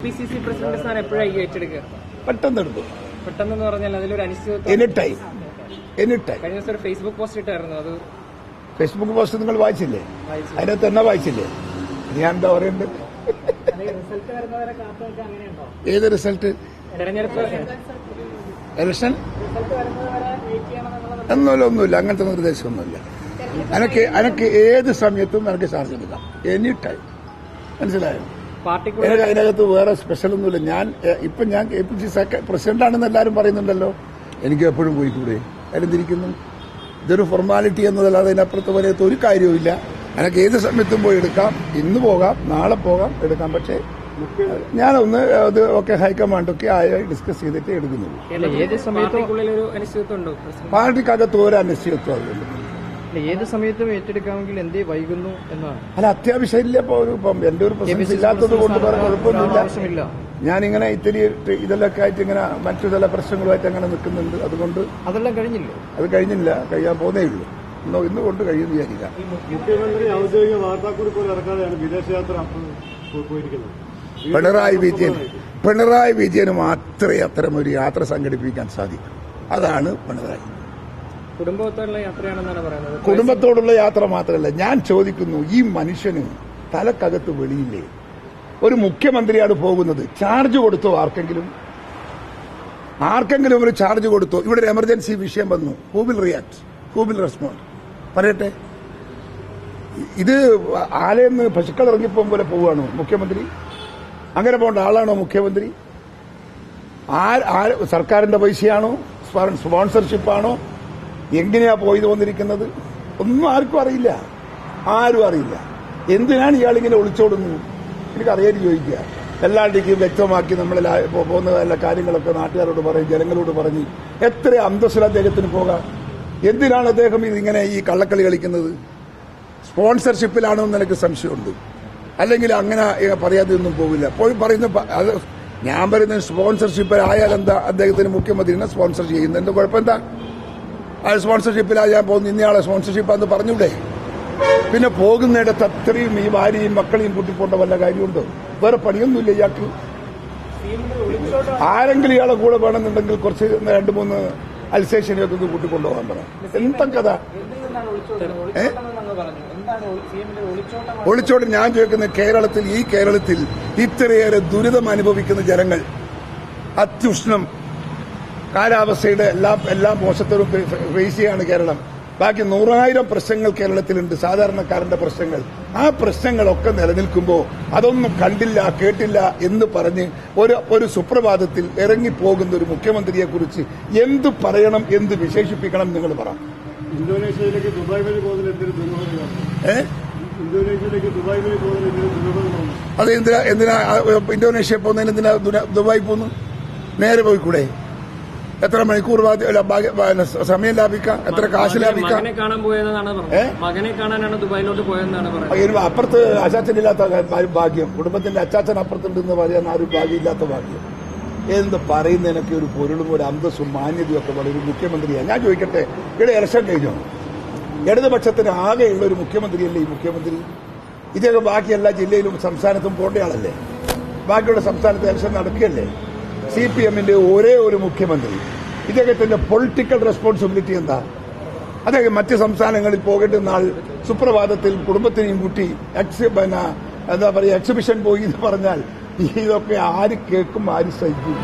PCC president സ്ഥാനം എപ്പോഴായി ഏറ്റെടുക്കുക? പെട്ടെന്നെടുത്തു. പെട്ടെന്ന് പറഞ്ഞാൽ അതിലൊരു അനിശ്ചിതത്വം. Any time. കഴിഞ്ഞ ദിവസം ഒരു ഫേസ്ബുക്ക് പോസ്റ്റ് ഇട്ടായിരുന്നു. അത് ഫേസ്ബുക്ക് പോസ്റ്റ് നിങ്ങൾ വായിച്ചില്ലേ? അതിനകത്ത് തന്നെ വായിച്ചില്ലേ? ഞാൻ എന്താ പറയണ്ടത്? ഏത് റിസൾട്ട്? ഇലക്ഷൻ ഒന്നുമില്ല, അങ്ങനത്തെ നിർദ്ദേശമൊന്നുമില്ല. എനിക്ക് ഏത് സമയത്തും എനിക്ക് ചാർജ് എടുക്കാം, എനി ടൈം. മനസ്സിലായോ? അതിനകത്ത് വേറെ സ്പെഷ്യൽ ഒന്നുമില്ല. ഞാൻ KPCC പ്രസിഡന്റാണെന്ന് എല്ലാവരും പറയുന്നുണ്ടല്ലോ. എനിക്ക് എപ്പോഴും പോയിക്കൂടെ? അതിലെന്തിരിക്കുന്നു? ഇതൊരു ഫോർമാലിറ്റി എന്നതല്ലാതെ അതിനപ്പുറത്ത് വരെയത്ത് ഒരു കാര്യവുമില്ല. എനിക്ക് ഏത് സമയത്തും പോയി എടുക്കാം. ഇന്ന് പോകാം, നാളെ പോകാം, എടുക്കാം. പക്ഷേ ഞാനൊന്ന് അത് ഒക്കെ ഹൈക്കമാൻഡൊക്കെ ആയി ഡിസ്കസ് ചെയ്തിട്ട് എടുക്കുന്നുള്ളൂ. പാർട്ടിക്കകത്ത് ഒരു അനിശ്ചിതത്വം അതിലുണ്ട്. ഏത് സമയത്തും ഏറ്റെടുക്കാമെങ്കിൽ എന്തേ വൈകുന്നു എന്നാണ്. അല്ല, അത്യാവശ്യമില്ല. ഇപ്പം എന്റെ ഒരു പ്രസൻസ് ഇല്ലാത്തത് കൊണ്ട് കുഴപ്പമൊന്നുമില്ല. ഞാനിങ്ങനെ ഇത്തിരി ഇതെല്ലാം ആയിട്ട് ഇങ്ങനെ മറ്റു ചില പ്രശ്നങ്ങളുമായിട്ട് അങ്ങനെ നിൽക്കുന്നുണ്ട്. അതുകൊണ്ട് അതെല്ലാം കഴിഞ്ഞില്ലേ? അത് കഴിഞ്ഞില്ല, കഴിയാൻ പോകുന്നേ ഉള്ളൂ. ഇന്ന് കൊണ്ട് കഴിയുമെന്ന് വിചാരിക്കാം. മുഖ്യമന്ത്രി ഔദ്യോഗിക വാർത്താക്കുറിപ്പ് ഇറക്കാതെയാണ് വിദേശയാത്ര പോയിരിക്കുന്നത്. പിണറായി വിജയന് മാത്രമേ അത്തരം ഒരു യാത്ര സംഘടിപ്പിക്കാൻ സാധിക്കൂ. അതാണ് പിണറായി. കുടുംബത്തോടുള്ള യാത്രയാണെന്നാണ് പറയുന്നത്. കുടുംബത്തോടുള്ള യാത്ര മാത്രമല്ല, ഞാൻ ചോദിക്കുന്നു, ഈ മനുഷ്യന് തലക്കകത്ത് വെളിയില്ലേ? ഒരു മുഖ്യമന്ത്രിയാണ് പോകുന്നത്. ചാർജ് കൊടുത്തോ? ആർക്കെങ്കിലും ഒരു ചാർജ് കൊടുത്തോ? ഇവിടെ ഒരു എമർജൻസി വിഷയം വന്നു. Who will react? Who will respond? പറയട്ടെ. ഇത് ആലയെന്ന് പശുക്കൾ ഇറങ്ങിപ്പോകും പോലെ പോവുകയാണോ മുഖ്യമന്ത്രി? അങ്ങനെ പോകേണ്ട ആളാണോ മുഖ്യമന്ത്രി? സർക്കാരിന്റെ പൈസയാണോ? സ്പോൺസർഷിപ്പാണോ? എങ്ങനെയാ പോയത് വന്നിരിക്കുന്നത്? ഒന്നും ആർക്കും അറിയില്ല. എന്തിനാണ് ഇയാളിങ്ങനെ ഒളിച്ചോടുന്നത്? എനിക്കറിയാൻ ചോദിക്കുക. എല്ലാവരുടെയും വ്യക്തമാക്കി നമ്മൾ പോകുന്ന എല്ലാ കാര്യങ്ങളൊക്കെ നാട്ടുകാരോട് പറഞ്ഞ് ജനങ്ങളോട് പറഞ്ഞ് എത്ര അന്തസ്സിൽ അദ്ദേഹത്തിന് പോകാം. എന്തിനാണ് അദ്ദേഹം ഇതിങ്ങനെ ഈ കള്ളക്കളി കളിക്കുന്നത്? സ്പോൺസർഷിപ്പിലാണോ എന്ന് എനിക്ക് സംശയമുണ്ട്. അല്ലെങ്കിൽ അങ്ങനെ പറയാതെ ഒന്നും പോവില്ല. പോയി പറയുന്ന ഞാൻ പറയുന്നത് സ്പോൺസർഷിപ്പിലായാൽ എന്താ? അദ്ദേഹത്തിന് മുഖ്യമന്ത്രിനെ സ്പോൺസർ ചെയ്യുന്നത് എന്താ കുഴപ്പം? എന്താ ആ സ്പോൺസർഷിപ്പിലായി ഞാൻ പോകുന്നു, ഇന്നയാളെ സ്പോൺസർഷിപ്പാന്ന് പറഞ്ഞൂടെ? പിന്നെ പോകുന്നിടത്ത് അത്രയും ഈ ഭാര്യയും മക്കളെയും കൂട്ടിപ്പോണ്ട വല്ല കാര്യമുണ്ടോ? വേറെ പണിയൊന്നുമില്ല ഇയാൾക്ക്. ആരെങ്കിലും ഇയാളെ കൂടെ വേണമെന്നുണ്ടെങ്കിൽ കുറച്ച് 2-3 അൽസേഷനെയൊക്കെ കൂട്ടിക്കൊണ്ടുപോകാൻ പറ. എന്താ കഥ? ഒളിച്ചോട്ട് ഞാൻ ചോദിക്കുന്നത്, ഈ കേരളത്തിൽ ഇത്രയേറെ ദുരിതം അനുഭവിക്കുന്ന ജനങ്ങൾ, അത്യുഷ്ണം, കാലാവസ്ഥയുടെ എല്ലാ മോശത്തോടും ഫേസ് ചെയ്യാണ് കേരളം. ബാക്കി 100,000 പ്രശ്നങ്ങൾ കേരളത്തിലുണ്ട്, സാധാരണക്കാരന്റെ പ്രശ്നങ്ങൾ. ആ പ്രശ്നങ്ങളൊക്കെ നിലനിൽക്കുമ്പോൾ അതൊന്നും കണ്ടില്ല കേട്ടില്ല എന്ന് പറഞ്ഞ് ഒരു സുപ്രഭാതത്തിൽ ഇറങ്ങിപ്പോകുന്ന ഒരു മുഖ്യമന്ത്രിയെ കുറിച്ച് എന്ത് പറയണം, എന്ത് വിശേഷിപ്പിക്കണം? നിങ്ങൾ പറ. ഇന്തോനേഷ്യയിലേക്ക് ദുബായ് വഴി അത് എന്തിനാ ഇന്തോനേഷ്യ പോകുന്നതിന്? എന്തിനാ ദുബായ് പോകുന്നു? നേരെ പോയിക്കൂടെ? എത്ര മണിക്കൂർ സമയം ലാഭിക്കാം, എത്ര കാശ് ലാഭിക്കാം. മകനെ കാണാനാണ് ദുബായിലോട്ട് പോയെന്നാണ് പറയുന്നത്. അപ്പുറത്ത് അച്ചാച്ചനില്ലാത്ത ഭാഗ്യം, കുടുംബത്തിന്റെ അച്ചാച്ചൻ അപ്പുറത്തുണ്ടെന്ന് പറയാൻ ആരും ഭാഗ്യമില്ലാത്ത ഭാഗ്യം. എന്ത് പറയുന്നതിനൊക്കെ ഒരു പൊരുളും ഒരു അന്തസ്സും മാന്യതയും ഒക്കെ വളരെ ഒരു മുഖ്യമന്ത്രിയാണ്. ഞാൻ ചോദിക്കട്ടെ, ഇവിടെ ഇലക്ഷൻ കഴിഞ്ഞോ? ഇടതുപക്ഷത്തിന് ആകെയുള്ള ഒരു മുഖ്യമന്ത്രിയല്ലേ ഈ മുഖ്യമന്ത്രി? ഇദ്ദേഹം ബാക്കി എല്ലാ ജില്ലയിലും സംസ്ഥാനത്തും പോകേണ്ടയാളല്ലേ? ബാക്കിയുള്ള സംസ്ഥാനത്ത് ഇലക്ഷൻ നടക്കുകയല്ലേ? CPMന്റെ ഒരേ ഒരു മുഖ്യമന്ത്രി. ഇദ്ദേഹത്തിന്റെ പൊളിറ്റിക്കൽ റെസ്പോൺസിബിലിറ്റി എന്താ? അദ്ദേഹം മറ്റ് സംസ്ഥാനങ്ങളിൽ പോകേണ്ടുന്ന ആൾ സുപ്രഭാതത്തിൽ കുടുംബത്തിനെയും കൂട്ടി എക്സിബിഷൻ പോയി എന്ന് പറഞ്ഞാൽ ഇതൊക്കെ ആര് കേൾക്കും, ആര് സഹിക്കും?